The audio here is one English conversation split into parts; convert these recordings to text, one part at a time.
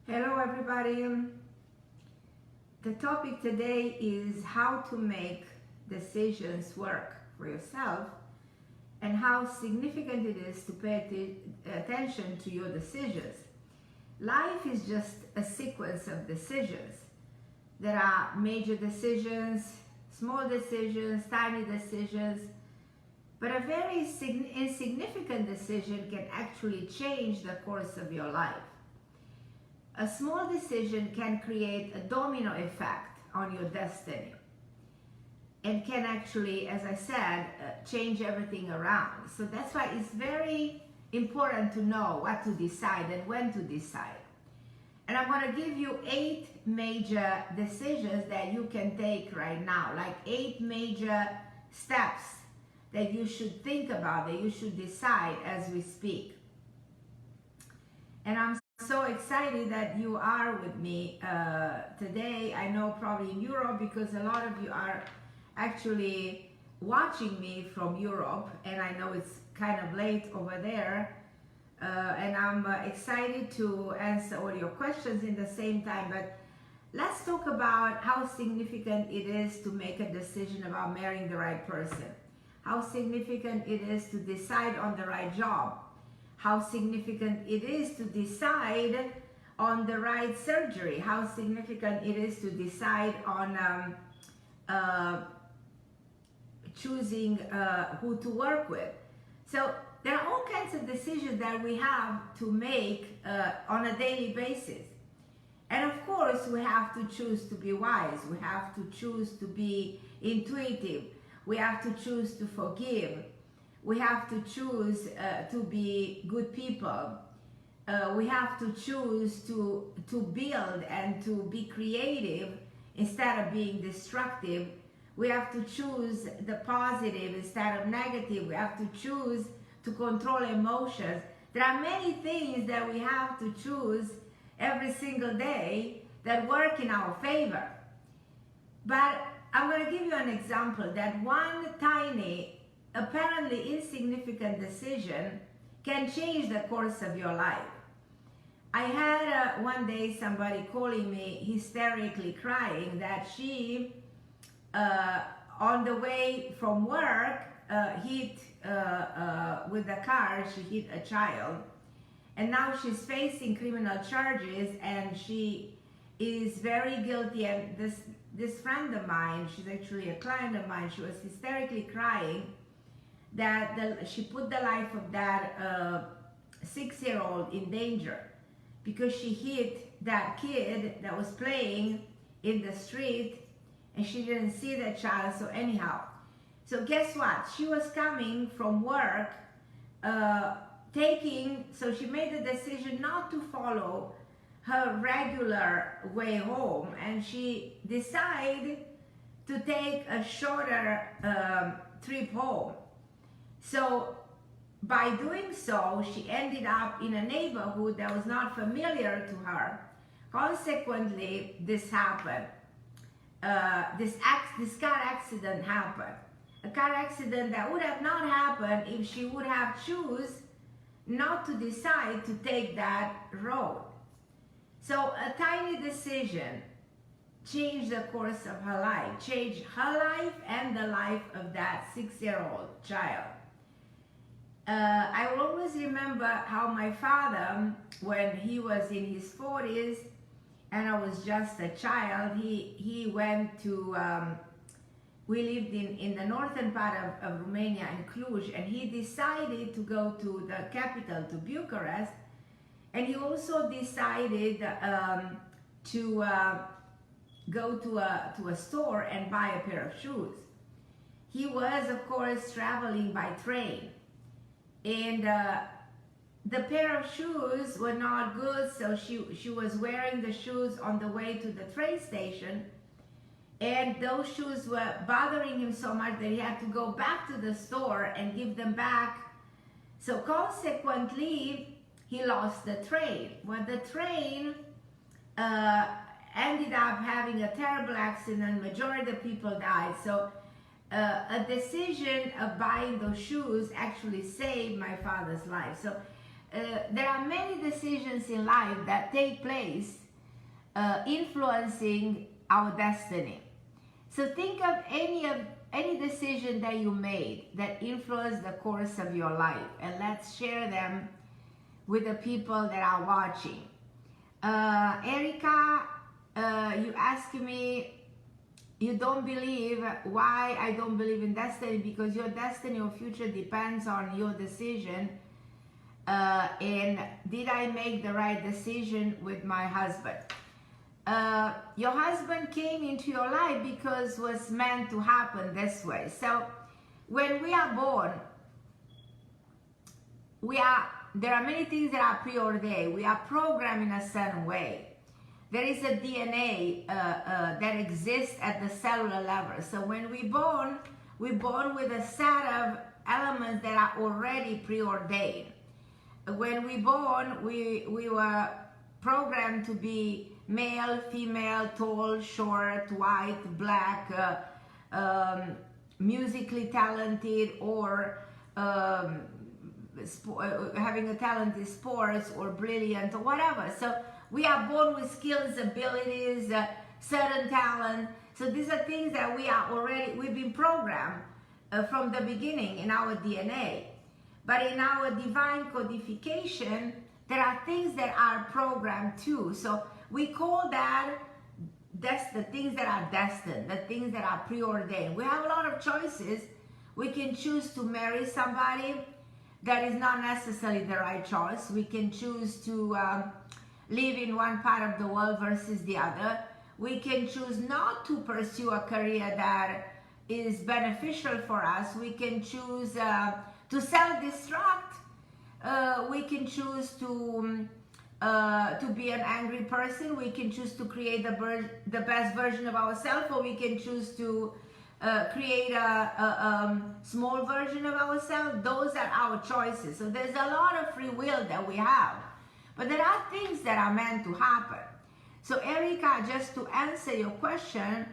Hello everybody. The topic today is how to make decisions work for yourself and how significant it is to pay attention to your decisions. Life is just a sequence of decisions. There are major decisions, small decisions, tiny decisions, but a very insignificant decision can actually change the course of your life. A small decision can create a domino effect on your destiny and can actually, as I said, change everything around. So that's why it's very important to know what to decide and when to decide. And I'm going to give you 8 major decisions that you can take right now, like 8 major steps that you should think about, that you should decide as we speak. And I'm so excited that you are with me today. I know probably in Europe, because a lot of you are actually watching me from Europe, and I know it's kind of late over there, and I'm excited to answer all your questions in the same time. But let's talk about how significant it is to make a decision about marrying the right person, how significant it is to decide on the right job, how significant it is to decide on the right surgery, how significant it is to decide on choosing who to work with. So there are all kinds of decisions that we have to make on a daily basis. And of course, we have to choose to be wise. We have to choose to be intuitive. We have to choose to forgive. We have to choose to be good people. We have to choose to build and to be creative instead of being destructive. We have to choose the positive instead of negative. We have to choose to control emotions. There are many things that we have to choose every single day that work in our favor. But I'm going to give you an example that one tiny, apparently insignificant decision can change the course of your life. I had one day somebody calling me hysterically crying that she, on the way from work, hit with the car, she hit a child. And now she's facing criminal charges, and she is very guilty. And this friend of mine, she's actually a client of mine, she was hysterically crying that she put the life of that 6-year-old in danger because she hit that kid that was playing in the street, and she didn't see that child. So anyhow, so guess what? She was coming from work, so she made the decision not to follow her regular way home, and she decided to take a shorter trip home. So by doing so, she ended up in a neighborhood that was not familiar to her. Consequently, this happened. This car accident happened. A car accident that would have not happened if she would have chosen not to decide to take that road. So a tiny decision changed the course of her life, changed her life and the life of that 6-year-old child. I will always remember how my father, when he was in his 40s and I was just a child, he went to, we lived in the northern part of Romania, in Cluj, and he decided to go to the capital, to Bucharest, and he also decided to go to a store and buy a pair of shoes. He was, of course, traveling by train, and the pair of shoes were not good, so she was wearing the shoes on the way to the train station, and those shoes were bothering him so much that he had to go back to the store and give them back. So consequently, he lost the train. Well, the train ended up having a terrible accident. Majority of people died. So a decision of buying those shoes actually saved my father's life. So there are many decisions in life that take place influencing our destiny. So think of any decision that you made that influenced the course of your life, and let's share them with the people that are watching. Erica, you asked me, you don't believe why I don't believe in destiny, because your destiny or future depends on your decision. And did I make the right decision with my husband? Your husband came into your life because it was meant to happen this way. So when we are born, there are many things that are preordained. We are programmed in a certain way. There is a DNA that exists at the cellular level. So when we're born with a set of elements that are already preordained. When we're born, we were programmed to be male, female, tall, short, white, black, musically talented, or having a talent in sports, or brilliant, or whatever. So we are born with skills, abilities, certain talent. So these are things that we've been programmed from the beginning in our DNA. But in our divine codification, there are things that are programmed too. So we call that the things that are destined, the things that are preordained. We have a lot of choices. We can choose to marry somebody that is not necessarily the right choice. We can choose to live in one part of the world versus the other. We can choose not to pursue a career that is beneficial for us. We can choose to self-destruct. We can choose to be an angry person. We can choose to create the best version of ourselves, or we can choose to create a small version of ourselves. Those are our choices. So there's a lot of free will that we have. But there are things that are meant to happen. So Erica, just to answer your question,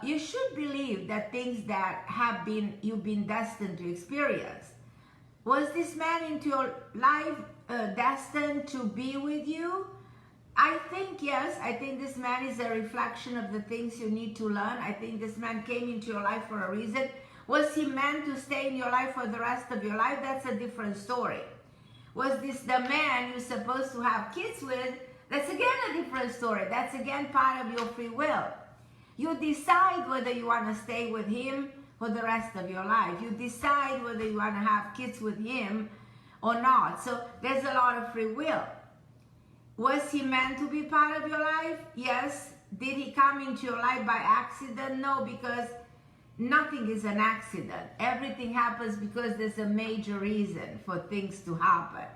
you should believe that things that you've been destined to experience. Was this man into your life destined to be with you? I think yes. I think this man is a reflection of the things you need to learn. I think this man came into your life for a reason. Was he meant to stay in your life for the rest of your life? That's a different story. Was this the man you're supposed to have kids with? That's again a different story. That's again part of your free will. You decide whether you want to stay with him for the rest of your life. You decide whether you want to have kids with him or not. So there's a lot of free will. Was he meant to be part of your life? Yes. Did he come into your life by accident? No, because nothing is an accident. Everything happens because there's a major reason for things to happen.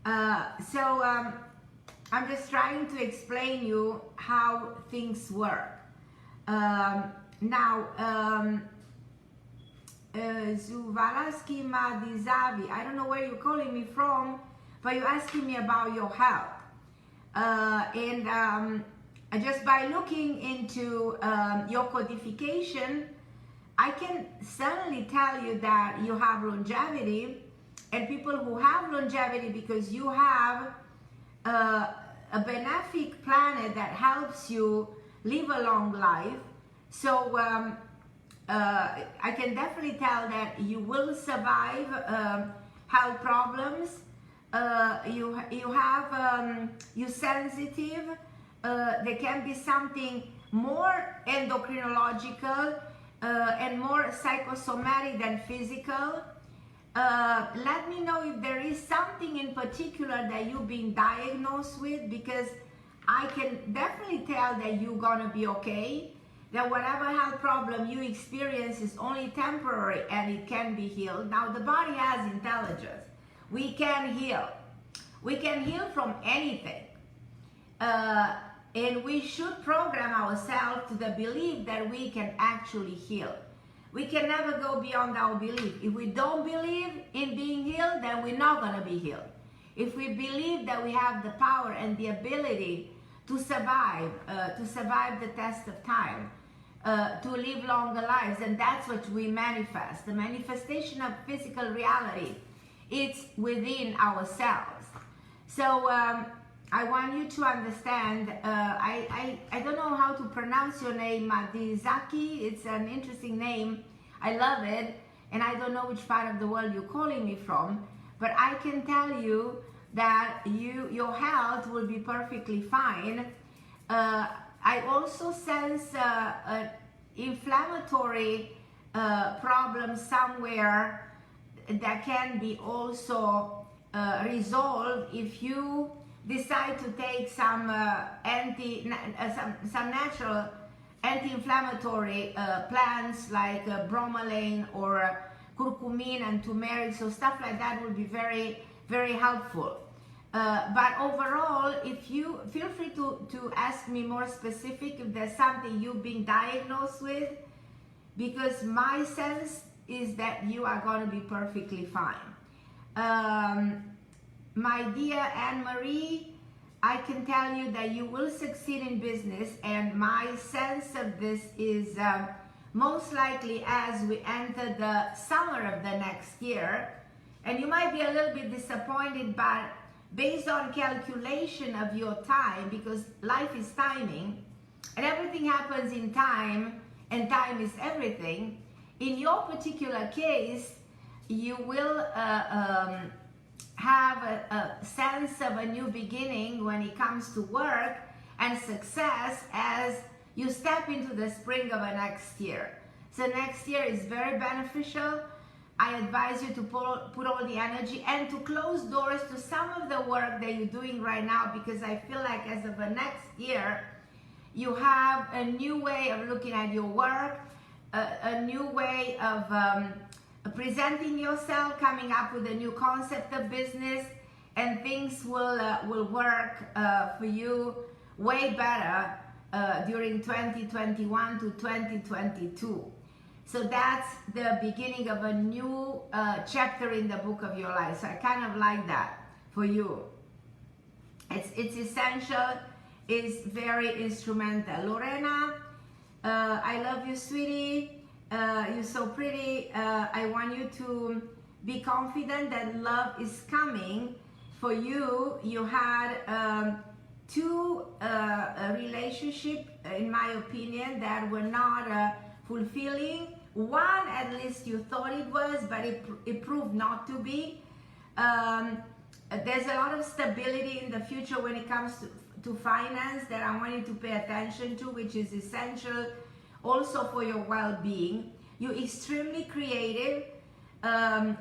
I'm just trying to explain you how things work. Zuvalaski Madizavi, I don't know where you're calling me from, but you're asking me about your health. Just by looking into your codification, I can certainly tell you that you have longevity, and people who have longevity because you have a benefic planet that helps you live a long life. So I can definitely tell that you will survive health problems. You're sensitive. There can be something more endocrinological and more psychosomatic than physical. Let me know if there is something in particular that you've been diagnosed with, because I can definitely tell that you're gonna be okay, that whatever health problem you experience is only temporary and it can be healed. Now the body has intelligence. We can heal. We can heal from anything. And we should program ourselves to the belief that we can actually heal. We can never go beyond our belief. If we don't believe in being healed, then we're not going to be healed. If we believe that we have the power and the ability to survive the test of time, to live longer lives, and that's what we manifest. The manifestation of physical reality it's within ourselves. So I want you to understand, I don't know how to pronounce your name, Madizaki. It's an interesting name. I love it. And I don't know which part of the world you're calling me from, but I can tell you that your health will be perfectly fine. I also sense an inflammatory problem somewhere that can be also resolved if you decide to take some some natural anti-inflammatory plants like bromelain or curcumin and turmeric. So stuff like that will be very, very helpful. But overall, if you feel free to ask me more specific if there's something you've been diagnosed with, because my sense is that you are going to be perfectly fine. My dear Anne-Marie, I can tell you that you will succeed in business, and my sense of this is most likely as we enter the summer of the next year, and you might be a little bit disappointed, but based on calculation of your time, because life is timing, and everything happens in time, and time is everything. In your particular case, you will have a sense of a new beginning when it comes to work and success as you step into the spring of a next year. So next year is very beneficial. I advise you to put all the energy and to close doors to some of the work that you're doing right now, because I feel like as of the next year, you have a new way of looking at your work, a new way of presenting yourself, coming up with a new concept of business, and things will work for you way better during 2021 to 2022. So that's the beginning of a new chapter in the book of your life. So I kind of like that for you. It's essential, it's very instrumental. Lorena, I love you, sweetie. You're so pretty. I want you to be confident that love is coming for you. You had two relationships, in my opinion, that were not fulfilling. One, at least you thought it was, but it proved not to be. There's a lot of stability in the future when it comes to finance that I want you to pay attention to, which is essential also for your well-being. You're extremely creative.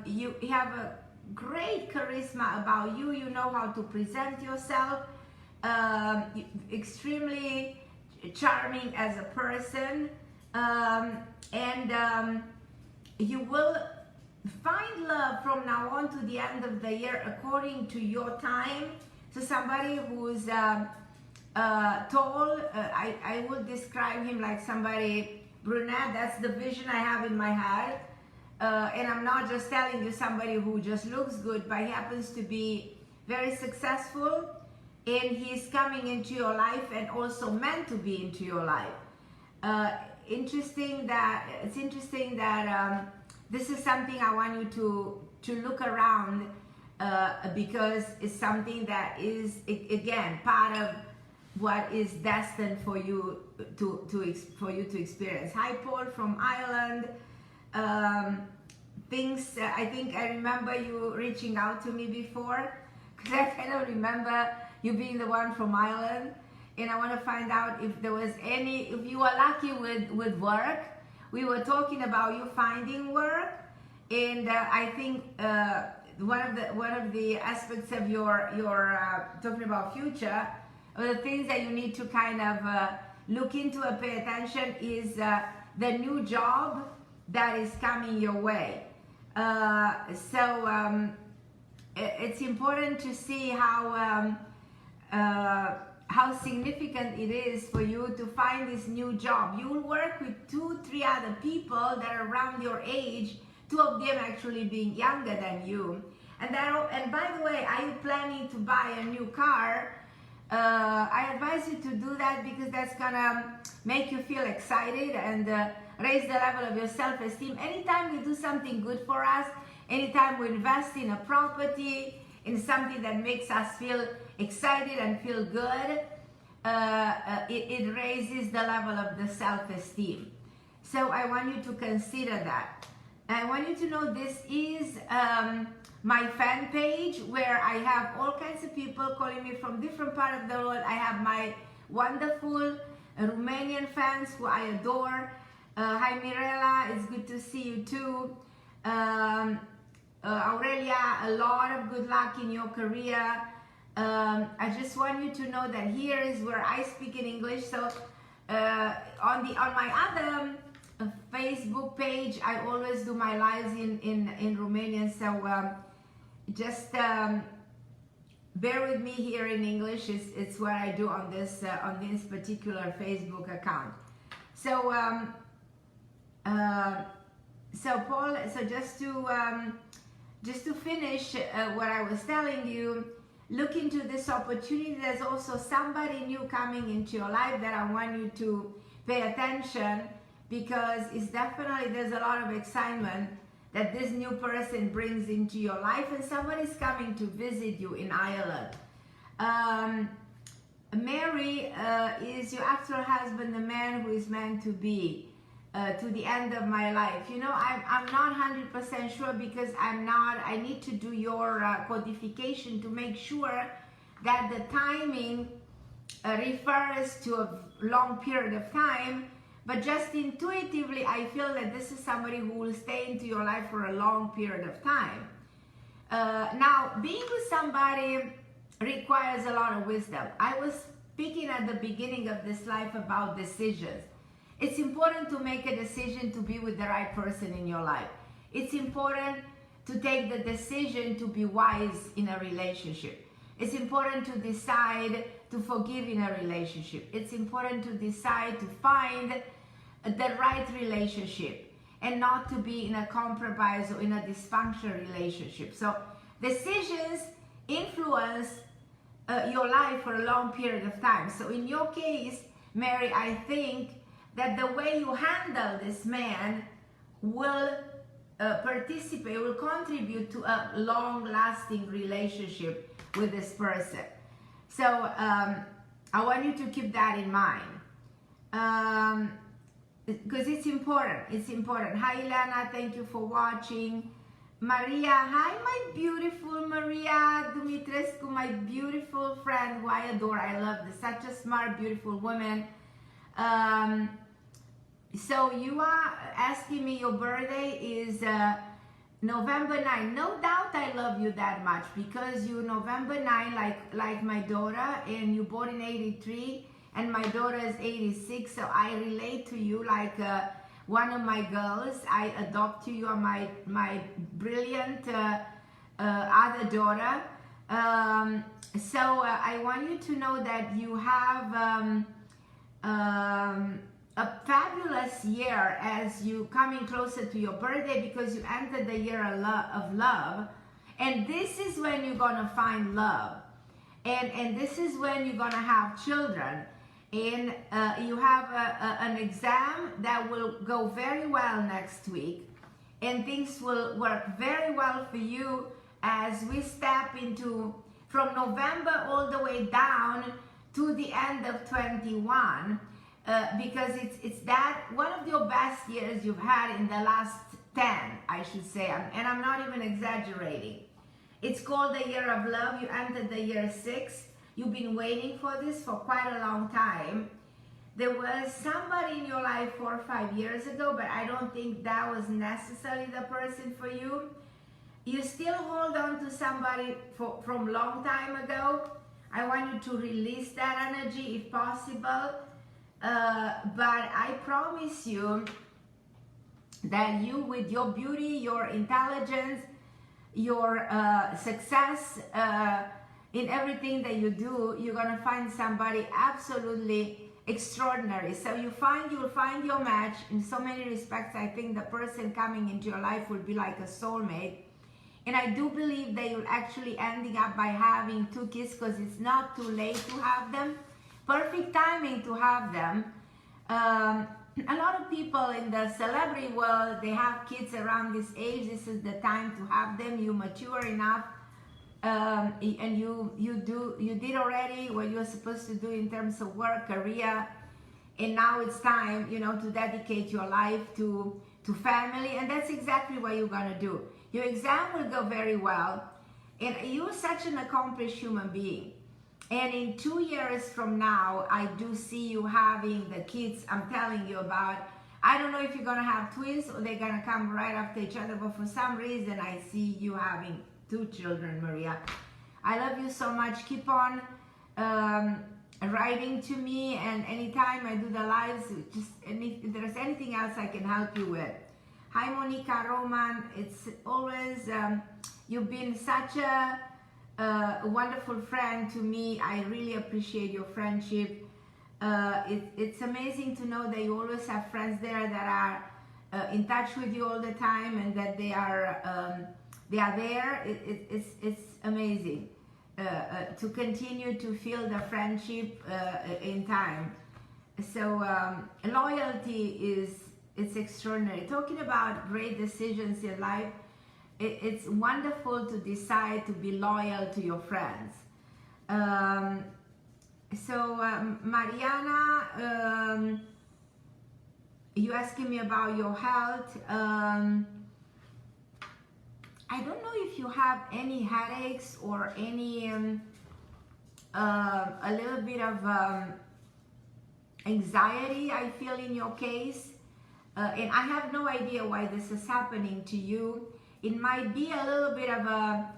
You have a great charisma about you. You know how to present yourself. Extremely charming as a person. And you will find love from now on to the end of the year according to your time. So somebody who's tall, I would describe him like somebody brunette. That's the vision I have in my head. And I'm not just telling you somebody who just looks good, but he happens to be very successful, and he's coming into your life and also meant to be into your life. It's interesting that this is something I want you to look around, because it's something that is, again, part of what is destined for you to experience. Hi, Paul from Ireland. I think I remember you reaching out to me before, because I kind of remember you being the one from Ireland, and I want to find out if there was if you were lucky with work. We were talking about you finding work, and I think one of the aspects of your talking about future, or the things that you need to kind of look into and pay attention is the new job that is coming your way. It's important to see how significant it is for you to find this new job. You will work with 2-3 other people that are around your age, 2 of them actually being younger than you. And by the way, are you planning to buy a new car? I advise you to do that, because that's gonna make you feel excited and raise the level of your self-esteem. Anytime we do something good for us, anytime we invest in a property, in something that makes us feel excited and feel good, it raises the level of the self-esteem. So I want you to consider that. I want you to know this is my fan page, where I have all kinds of people calling me from different parts of the world. I have my wonderful Romanian fans who I adore. Hi Mirella, it's good to see you too. Aurelia, a lot of good luck in your career. I just want you to know that here is where I speak in English. So on my other Facebook page, I always do my lives in Romanian. So just bear with me here in English. It's what I do on this particular Facebook account. So Paul, so just to finish what I was telling you, look into this opportunity. There's also somebody new coming into your life that I want you to pay attention, because it's definitely, there's a lot of excitement that this new person brings into your life, and somebody's coming to visit you in Ireland. Mary is your actual husband, the man who is meant to be. To the end of my life. You know, I'm not 100% sure, because I need to do your codification to make sure that the timing refers to a long period of time, but just intuitively I feel that this is somebody who will stay into your life for a long period of time. Now, being with somebody requires a lot of wisdom. I was speaking at the beginning of this life about decisions. It's important to make a decision to be with the right person in your life. It's important to take the decision to be wise in a relationship. It's important to decide to forgive in a relationship. It's important to decide to find the right relationship and not to be in a compromise or in a dysfunctional relationship. So decisions influence your life for a long period of time. So in your case, Mary, I think that the way you handle this man will will contribute to a long-lasting relationship with this person. So I want you to keep that in mind, because it's important. It's important. Hi, Ilana. Thank you for watching. Maria. Hi, my beautiful Maria Dumitrescu, my beautiful friend who I adore. I love this. Such a smart, beautiful woman. So you are asking me, your birthday is November 9. No doubt I love you that much, because you November 9 like my daughter, and you born in 83 and my daughter is 86, so I relate to you like one of my girls. I adopt you. You are my brilliant other daughter. So I want you to know that you have a fabulous year as you coming closer to your birthday, because you entered the year of love, and this is when you're gonna find love, and this is when you're gonna have children, and you have an exam that will go very well next week, and things will work very well for you as we step into from November all the way down to the end of 21. Because it's that one of your best years you've had in the last 10, I should say, and I'm not even exaggerating. It's called the year of love. You entered the year 6. You've been waiting for this for quite a long time. There was somebody in your life 4 or 5 years ago, but I don't think that was necessarily the person for you. You still hold on to somebody from long time ago. I want you to release that energy if possible. But I promise you that you, with your beauty, your intelligence, your success in everything that you do, you're gonna find somebody absolutely extraordinary. So you'll find your match in so many respects. I think the person coming into your life will be like a soulmate, and I do believe that you're actually ending up by having 2 kids, because it's not too late to have them. Perfect timing to have them. a lot of people in the celebrity world, they have kids around this age. This is the time to have them. You mature enough, and you did already what you're supposed to do in terms of work, career, and now it's time, to dedicate your life to family, and that's exactly what you're gonna do. Your exam will go very well, and you're such an accomplished human being. And in 2 years from now, I do see you having the kids I'm telling you about. I don't know if you're gonna have twins or they're gonna come right after each other, but for some reason I see you having 2 children, Maria. I love you so much. Keep on writing to me, and anytime I do the lives, if there's anything else I can help you with. Hi Monica Roman, it's always, you've been such a wonderful friend to me. I really appreciate your friendship. It's amazing to know that you always have friends there that are in touch with you all the time, and that they are there. It's amazing to continue to feel the friendship in time. So loyalty it's extraordinary. Talking about great decisions in life, it's wonderful to decide to be loyal to your friends. Mariana, you asking me about your health. I don't know if you have any headaches or any a little bit of anxiety I feel in your case, and I have no idea why this is happening to you. It might be a little bit of a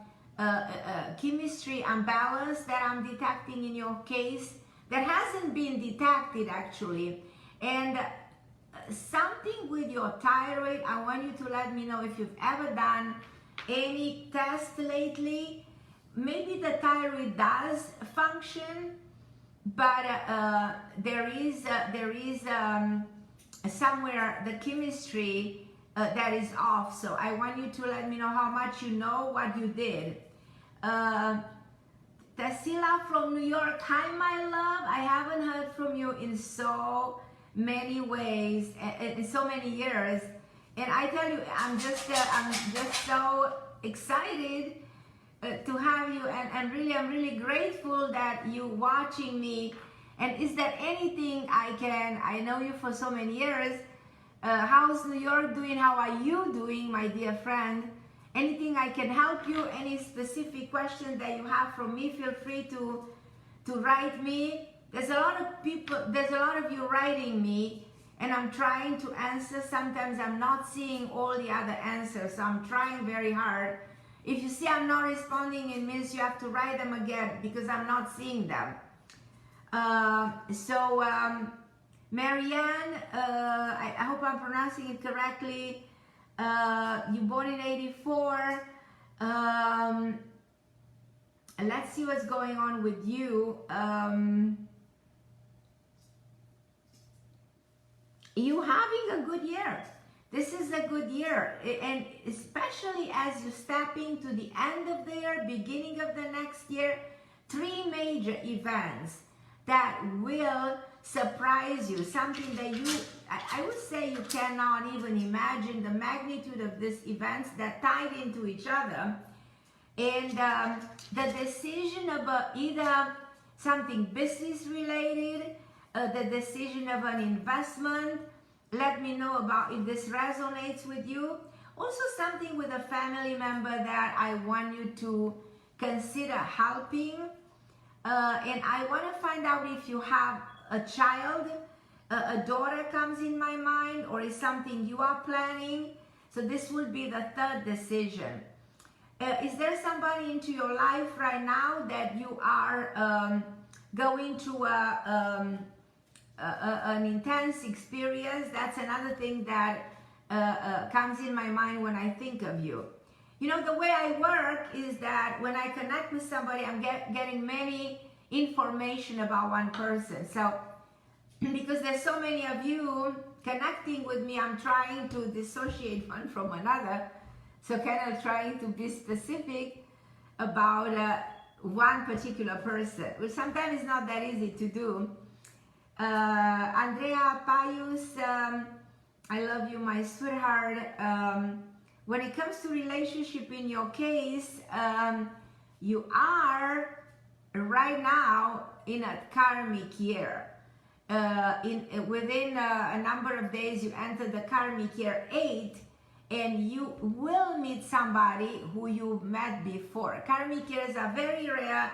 chemistry imbalance that I'm detecting in your case that hasn't been detected actually, and something with your thyroid. I want you to let me know if you've ever done any test lately. Maybe the thyroid does function, but there is somewhere the chemistry that is off. So I want you to let me know how much you know what you did. Tassila from New York, hi my love. I haven't heard from you in so many ways, in so many years. And I tell you, I'm just so excited to have you, and really, I'm really grateful that you watching me. And is there anything I know you for so many years. How's New York doing? How are you doing, my dear friend? Anything I can help you? Any specific question that you have from me? Feel free to write me. There's a lot of you writing me, and I'm trying to answer. Sometimes I'm not seeing all the other answers, so I'm trying very hard. If you see I'm not responding, it means you have to write them again because I'm not seeing them. Marianne, I hope I'm pronouncing it correctly. You born in 84. Let's see what's going on with you. You having a good year. This is a good year, and especially as you step into the end of the year, beginning of the next year, 3 major events that will surprise you, something that I would say you cannot even imagine the magnitude of these events that tied into each other. And the decision about either something business related, the decision of an investment. Let me know about if this resonates with you. Also something with a family member that I want you to consider helping. And I want to find out if you have a child, a daughter comes in my mind, or is something you are planning. So this will be the 3rd decision. Is there somebody into your life right now that you are going through an intense experience? That's another thing that comes in my mind when I think of you. You know, the way I work is that when I connect with somebody, I'm getting many information about one person. So because there's so many of you connecting with me, I'm trying to dissociate one from another. So kind of trying to be specific about one particular person, which sometimes is not that easy to do. Andrea Payus, I love you, my sweetheart. When it comes to relationship in your case, you are right now in a karmic year. Within a number of days, you enter the karmic year 8, and you will meet somebody who you've met before. Karmic years are very rare.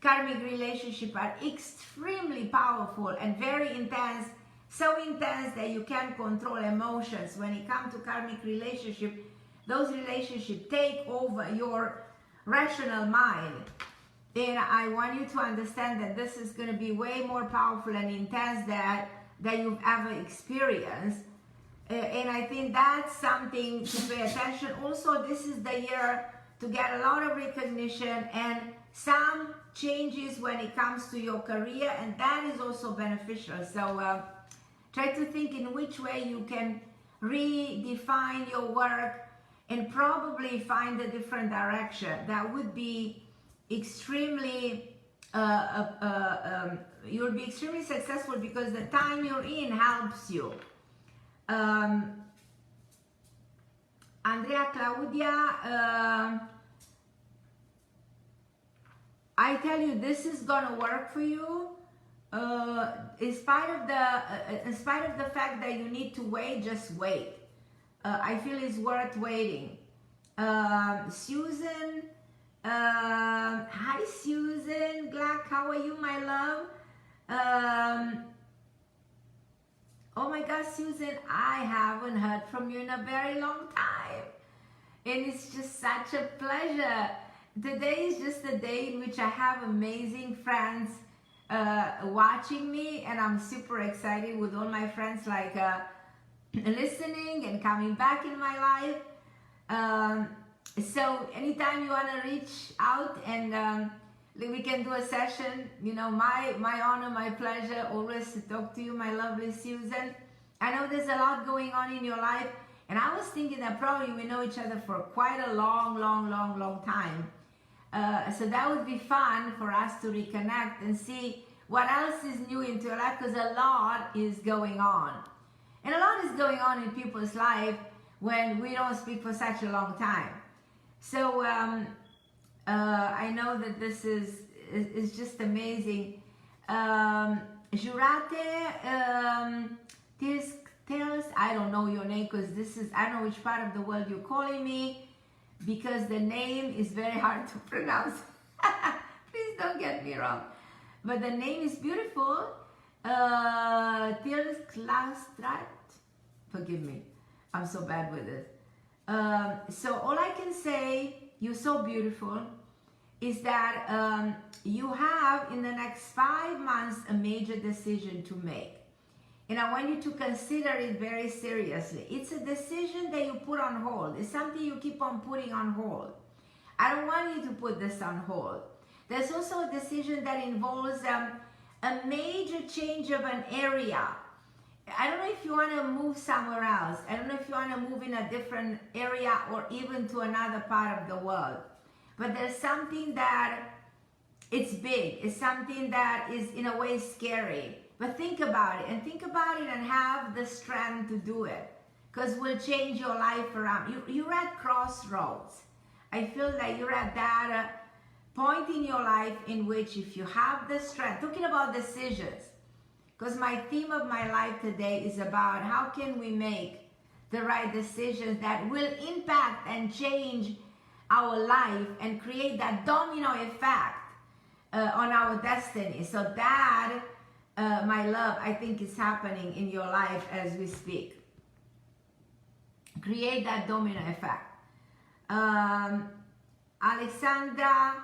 Karmic relationships are extremely powerful and very intense, so intense that you can't control emotions. When it comes to karmic relationship, those relationships take over your rational mind. And I want you to understand that this is going to be way more powerful and intense than you've ever experienced. And I think that's something to pay attention. Also, this is the year to get a lot of recognition and some changes when it comes to your career, and that is also beneficial. So try to think in which way you can redefine your work and probably find a different direction. That would be extremely, you'll be extremely successful because the time you're in helps you. Andrea Claudia, I tell you, this is gonna work for you. In spite of the fact that you need to wait, just wait. I feel it's worth waiting. Susan, hi Susan Glack, how are you, my love? Oh my God, Susan, I haven't heard from you in a very long time. And it's just such a pleasure. Today is just a day in which I have amazing friends watching me, and I'm super excited with all my friends like listening and coming back in my life. So anytime you want to reach out and we can do a session, you know, my honor, my pleasure always to talk to you, my lovely Susan. I know there's a lot going on in your life, and I was thinking that probably we know each other for quite a long time. So that would be fun for us to reconnect and see what else is new into your life, because a lot is going on. And a lot is going on in people's life when we don't speak for such a long time. So I know that this is just amazing. Jurate Tils, I don't know your name because I don't know which part of the world you're calling me, because the name is very hard to pronounce. Please don't get me wrong. But the name is beautiful. Tils Klastrat. Forgive me. I'm so bad with it. So all I can say, you're so beautiful, is that you have in the next 5 months a major decision to make. And I want you to consider it very seriously. It's a decision that you put on hold. It's something you keep on putting on hold. I don't want you to put this on hold. There's also a decision that involves a major change of an area. I don't know if you want to move somewhere else. I don't know if you want to move in a different area or even to another part of the world. But there's something that it's big. It's something that is in a way scary. But think about it and have the strength to do it, because we'll change your life around. You're at crossroads. I feel that you're at that point in your life in which if you have the strength, talking about decisions, because my theme of my life today is about how can we make the right decisions that will impact and change our life and create that domino effect on our destiny. So that, my love, I think is happening in your life as we speak. Create that domino effect. Alexandra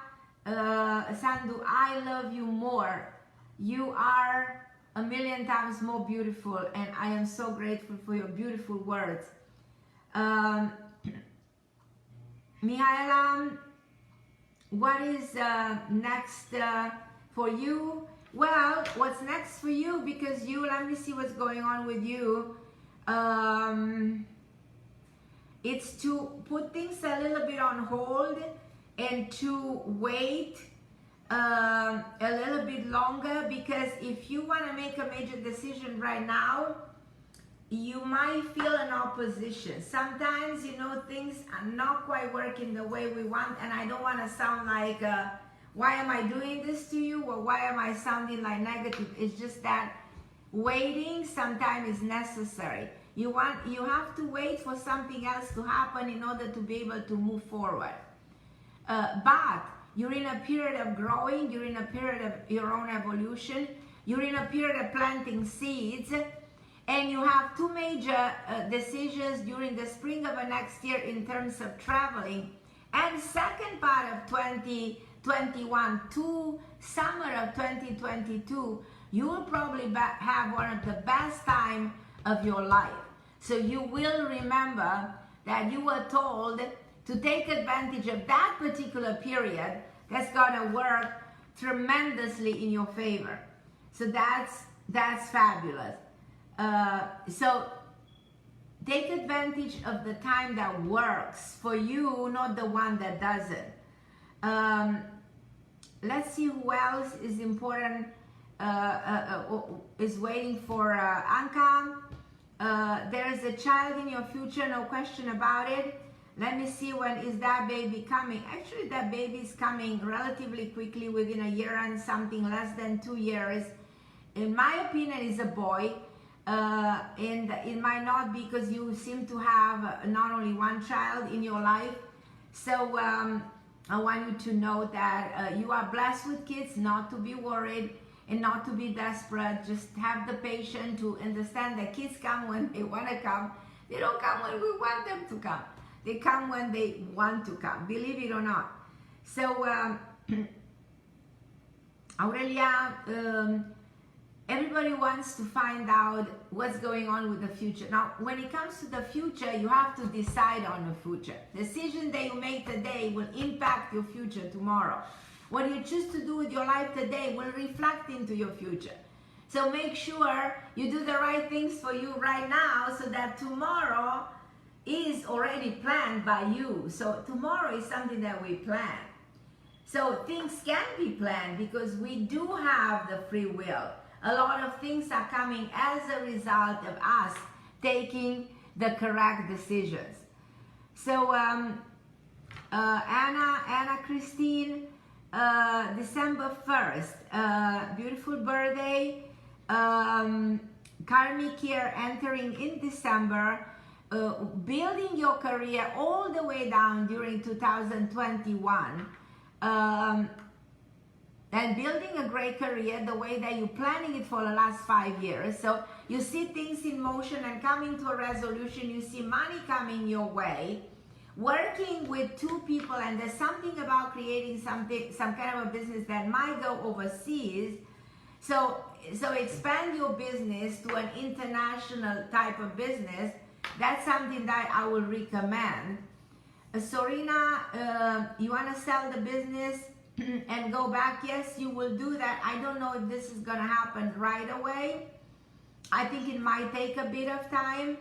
Sandu, I love you more. You are a million times more beautiful, and I am so grateful for your beautiful words. Mihaela, what is next for you? Well, what's next for you, because let me see what's going on with you. It's to put things a little bit on hold and to wait a little bit longer, because if you want to make a major decision right now, you might feel an opposition. Sometimes, you know, things are not quite working the way we want, and I don't want to sound like, why am I doing this to you, or why am I sounding like negative? It's just that waiting sometimes is necessary. You have to wait for something else to happen in order to be able to move forward. But you're in a period of growing, you're in a period of your own evolution, you're in a period of planting seeds, and you have two major decisions during the spring of the next year in terms of traveling, and second part of 2021 to summer of 2022, you will probably have one of the best time of your life. So you will remember that you were told to take advantage of that particular period that's gonna work tremendously in your favor. So that's fabulous. So take advantage of the time that works for you, not the one that doesn't. Let's see who else is important, is waiting for Anka. There is a child in your future, no question about it. Let me see, when is that baby coming? Actually, that baby is coming relatively quickly, within a year and something, less than 2 years. In my opinion, is a boy. And it might not, because you seem to have not only one child in your life. So I want you to know that you are blessed with kids, not to be worried and not to be desperate. Just have the patience to understand that kids come when they want to come. They don't come when we want them to come. They come when they want to come, believe it or not. So Aurelia, everybody wants to find out what's going on with the future. Now, when it comes to the future, you have to decide on the future. Decision that you make today will impact your future tomorrow. What you choose to do with your life today will reflect into your future. So make sure you do the right things for you right now, so that tomorrow is already planned by you. So tomorrow is something that we plan. So things can be planned because we do have the free will. A lot of things are coming as a result of us taking the correct decisions. So Anna Christine, December 1st, beautiful birthday. Karmic year entering in December, building your career all the way down during 2021. And building a great career the way that you're planning it for the last 5 years. So you see things in motion and coming to a resolution. You see money coming your way. Working with two people, and there's something about creating some kind of a business that might go overseas. So expand your business to an international type of business. That's something that I will recommend. Sorina, you want to sell the business and go back? Yes, you will do that. I don't know if this is going to happen right away. I think it might take a bit of time.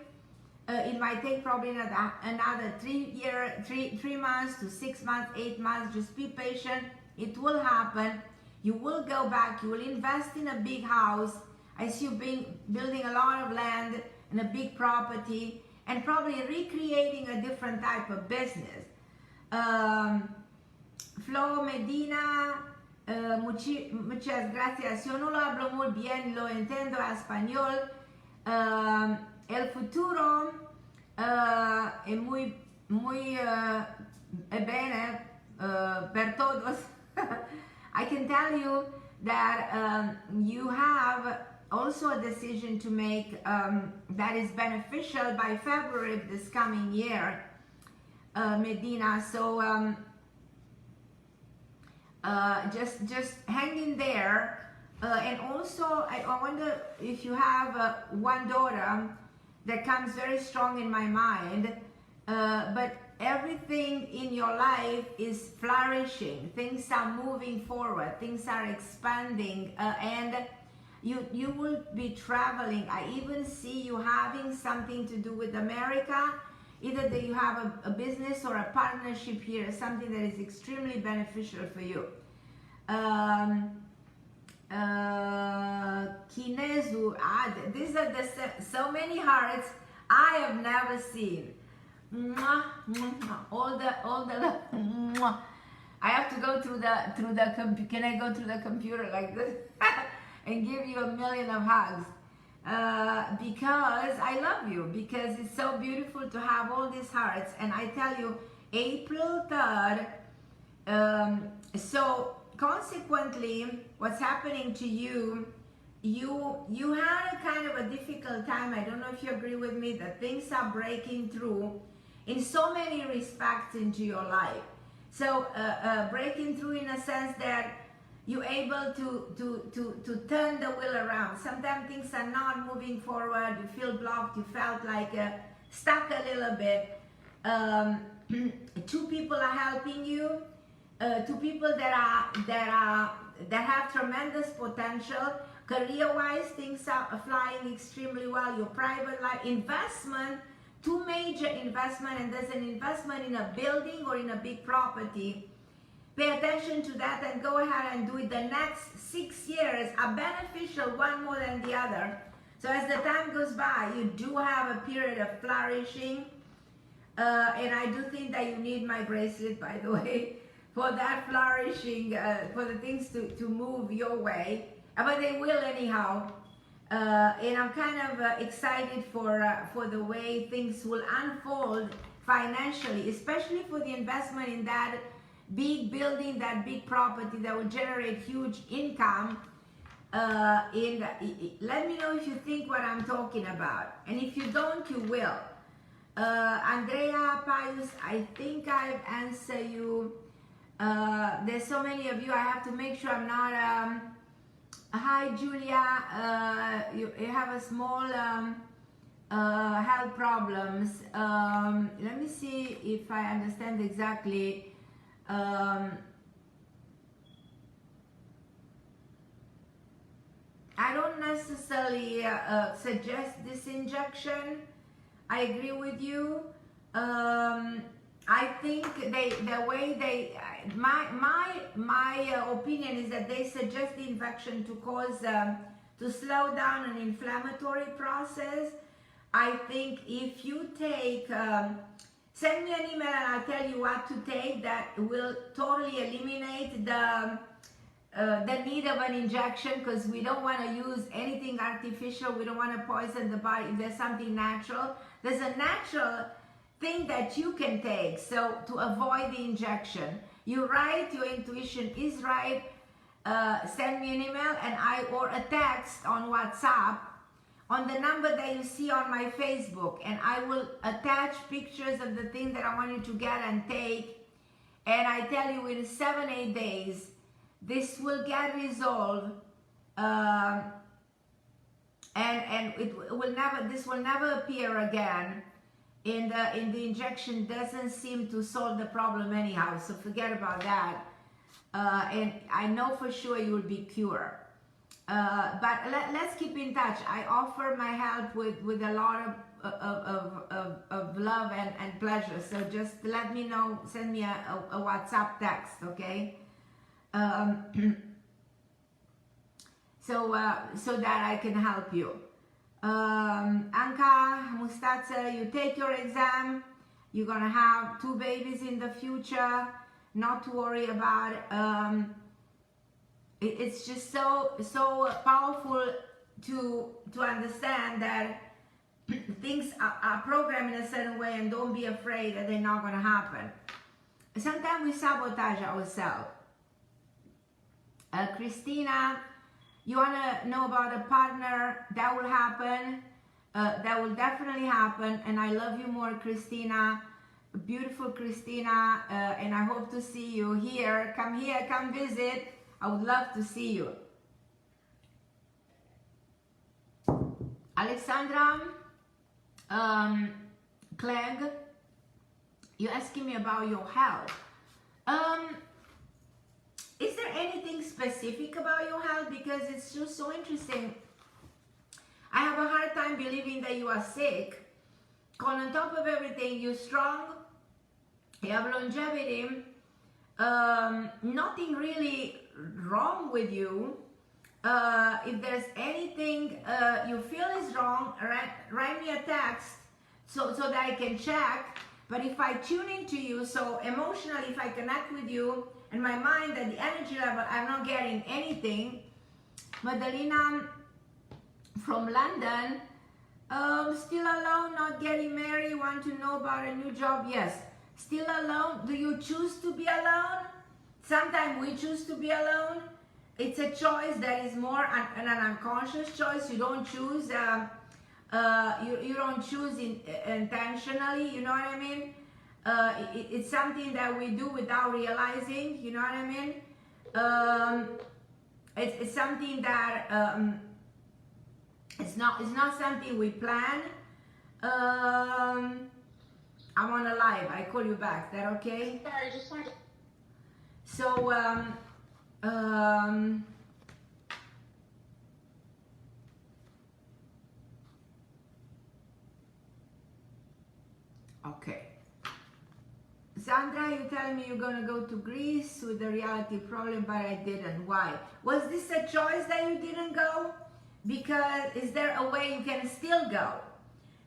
It might take probably another 3 months to 6 months, 8 months. Just be patient. It will happen. You will go back. You will invest in a big house. I see you building a lot of land and a big property, and probably recreating a different type of business. Flo Medina, muchas gracias. Yo no lo hablo muy bien, lo entiendo en español. El futuro es muy bene per todos. I can tell you that you have also a decision to make that is beneficial by February of this coming year, Medina. So just hang in there. And also, I wonder if you have one daughter that comes very strong in my mind, but everything in your life is flourishing. Things are moving forward. Things are expanding, and you will be traveling. I even see you having something to do with America. Either that you have a business or a partnership here, something that is extremely beneficial for you. Kinezu, these are so many hearts I have never seen. Mwah, mwah, mwah. All the mwah. I have to go through the computer. Can I go through the computer like this and give you a million of hugs? Because I love you, because it's so beautiful to have all these hearts. And I tell you, April 3rd, so consequently, what's happening to you, you had a kind of a difficult time. I don't know if you agree with me that things are breaking through in so many respects into your life. So breaking through in a sense that you're able to turn the wheel around. Sometimes things are not moving forward. You feel blocked. You felt like stuck a little bit. Two people are helping you. Two people that have tremendous potential. Career-wise, things are flying extremely well. Your private life, investment, two major investment, and there's an investment in a building or in a big property. Pay attention to that and go ahead and do it. The next 6 years are beneficial, one more than the other. So as the time goes by, you do have a period of flourishing. And I do think that you need my bracelet, by the way, for that flourishing, for the things to move your way. But they will anyhow. And I'm kind of excited for the way things will unfold financially, especially for the investment in that big building, that big property that will generate huge income. Let me know if you think what I'm talking about. And if you don't, you will. Andrea Pius, I think I've answered you. There's so many of you, I have to make sure I'm not... Hi Julia, you have a small health problems. Let me see if I understand exactly. I don't necessarily suggest this injection. I agree with you. I think my opinion is that they suggest the injection to cause to slow down an inflammatory process. I think if you take send me an email and I'll tell you what to take that will totally eliminate the need of an injection, because we don't want to use anything artificial. We don't want to poison the body. If there's something natural, there's a natural thing that you can take, so to avoid the injection. You're right, your intuition is right. Send me an email or a text on WhatsApp on the number that you see on my Facebook, and I will attach pictures of the thing that I want you to get and take. And I tell you, in 7-8 days, this will get resolved, and this will never appear again. And the injection doesn't seem to solve the problem anyhow, so forget about that. And I know for sure you will be cured. But let's keep in touch. I offer my help with a lot of love and pleasure. So just let me know, send me a WhatsApp text, okay? So that I can help you. Anka Mustatsa, you take your exam. You're gonna have 2 babies in the future. Not to worry about. It's just so powerful to understand that things are programmed in a certain way, and don't be afraid that they're not gonna happen. Sometimes we sabotage ourselves. Christina, you want to know about a partner? That will happen. That will definitely happen. And I love you more, Christina. Beautiful Christina. And I hope to see you here. Come visit. I would love to see you. Alexandra Clegg, you're asking me about your health. Is there anything specific about your health? Because it's just so interesting. I have a hard time believing that you are sick. On top of everything, you're strong, you have longevity, nothing really wrong with you, if there's anything you feel is wrong, write me a text so that I can check. But if I tune into you, so emotionally, if I connect with you, and my mind at the energy level, I'm not getting anything. Madalena from London, still alone, not getting married, want to know about a new job. Yes, still alone. Do you choose to be alone? Sometimes we choose to be alone. It's a choice that is more an unconscious choice. You don't choose. You don't choose intentionally. You know what I mean? It's something that we do without realizing. You know what I mean? It's something that it's not something we plan. I'm on a live. I call you back. That okay? Sorry, just wanted. So okay. Sandra, you tell me you're gonna go to Greece with the reality problem, but I didn't. Why? Was this a choice that you didn't go? Because is there a way you can still go?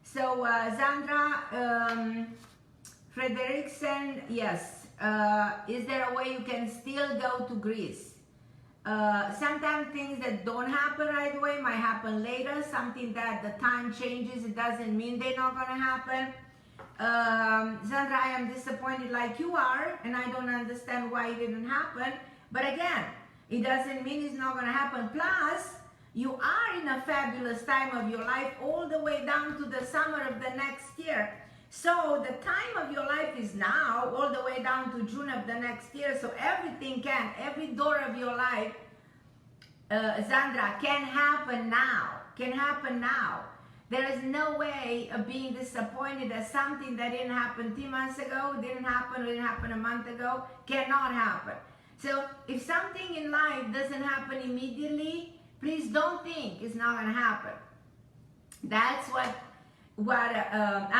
So Sandra, Frederiksen, yes. Is there a way you can still go to Greece? Sometimes things that don't happen right away might happen later. Something that the time changes, it doesn't mean they're not gonna happen. Sandra, I am disappointed like you are, and I don't understand why it didn't happen. But again, it doesn't mean it's not gonna happen. Plus, you are in a fabulous time of your life all the way down to the summer of the next year. So the time of your life is now, all the way down to June of the next year. So everything can, every door of your life, Sandra, can happen now. Can happen now. There is no way of being disappointed at something that didn't happen 3 months ago, didn't happen a month ago, cannot happen. So if something in life doesn't happen immediately, please don't think it's not going to happen. That's what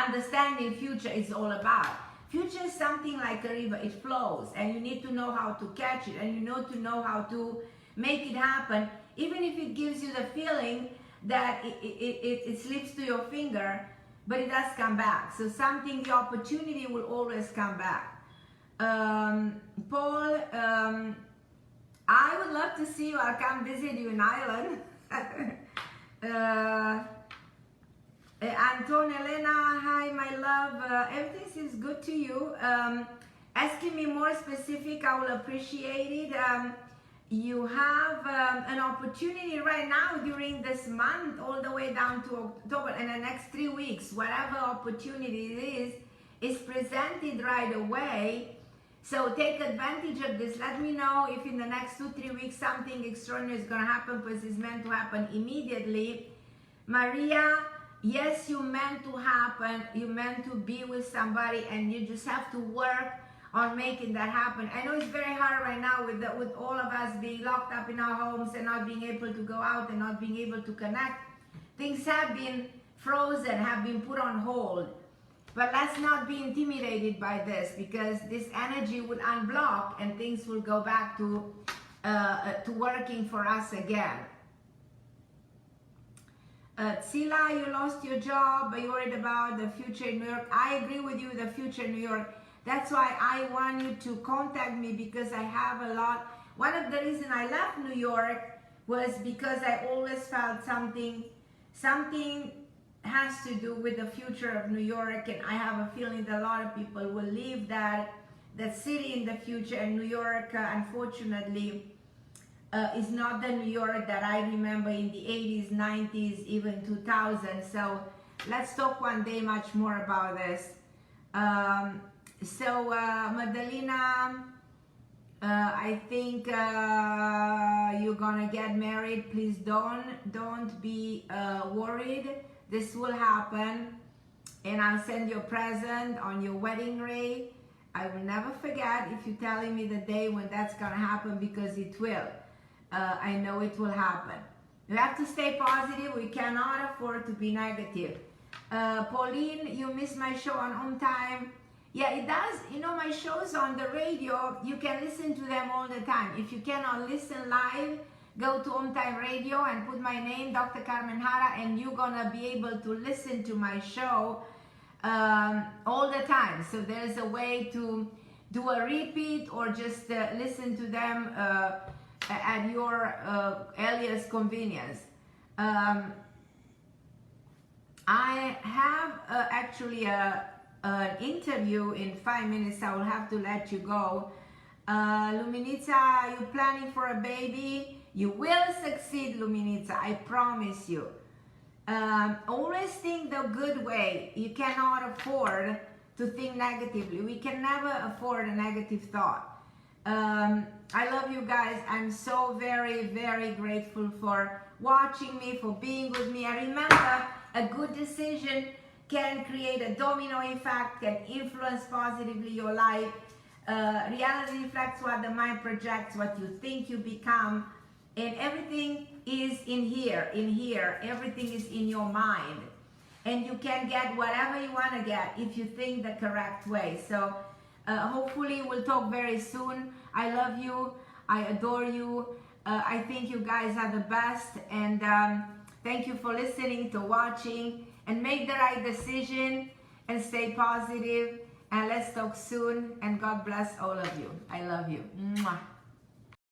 understanding future is all about. Future is something like a river. It flows, and you need to know how to catch it, and you need to know how to make it happen, even if it gives you the feeling that it slips to your finger, but it does come back. So something, the opportunity will always come back. Paul, I would love to see you. I'll come visit you in Ireland. Anton, Elena, hi my love. Everything seems good to you. Asking me more specific, I will appreciate it. You have an opportunity right now during this month all the way down to October, and the next 3 weeks, whatever opportunity it is presented right away. So take advantage of this. Let me know if in the next 2-3 weeks something extraordinary is going to happen, because it's meant to happen immediately. Maria, yes, you meant to happen. You meant to be with somebody, and you just have to work on making that happen. I know it's very hard right now with all of us being locked up in our homes and not being able to go out and not being able to connect. Things have been frozen, have been put on hold. But let's not be intimidated by this, because this energy will unblock and things will go back to working for us again. Sila, you lost your job. Are you worried about the future in New York? I agree with you, the future in New York. That's why I want you to contact me, because I have a lot. One of the reasons I left New York was because I always felt something has to do with the future of New York, and I have a feeling that a lot of people will leave that city in the future. And New York, unfortunately, is not the New York that I remember in the 80s, 90s, even 2000. So let's talk one day much more about this. Madalena, I think you're gonna get married. Please don't be worried. This will happen, and I'll send you a present on your wedding ring. I will never forget if you're telling me the day when that's gonna happen, because it will. I know it will happen. We have to stay positive. We cannot afford to be negative. Pauline, you missed my show on time. Yeah, it does. You know, my shows on the radio, you can listen to them all the time. If you cannot listen live, go to Home Time Radio and put my name, Dr. Carmen Harra, and you're gonna be able to listen to my show all the time. So there's a way to do a repeat or just listen to them at your earliest convenience. I have actually an interview in 5 minutes. I will have to let you go. Luminita, you planning for a baby? You will succeed, Luminita, I promise you. Always think the good way. You cannot afford to think negatively. We can never afford a negative thought. I love you guys. I'm so very, very grateful for watching me, for being with me. And remember, a good decision can create a domino effect, can influence positively your life. Reality reflects what the mind projects, what you think you become, and everything is in here, everything is in your mind. And you can get whatever you want to get if you think the correct way. So hopefully we'll talk very soon. I love you. I adore you. I think you guys are the best. And thank you for listening, to watching. And make the right decision and stay positive. And let's talk soon. And God bless all of you. I love you. Mwah.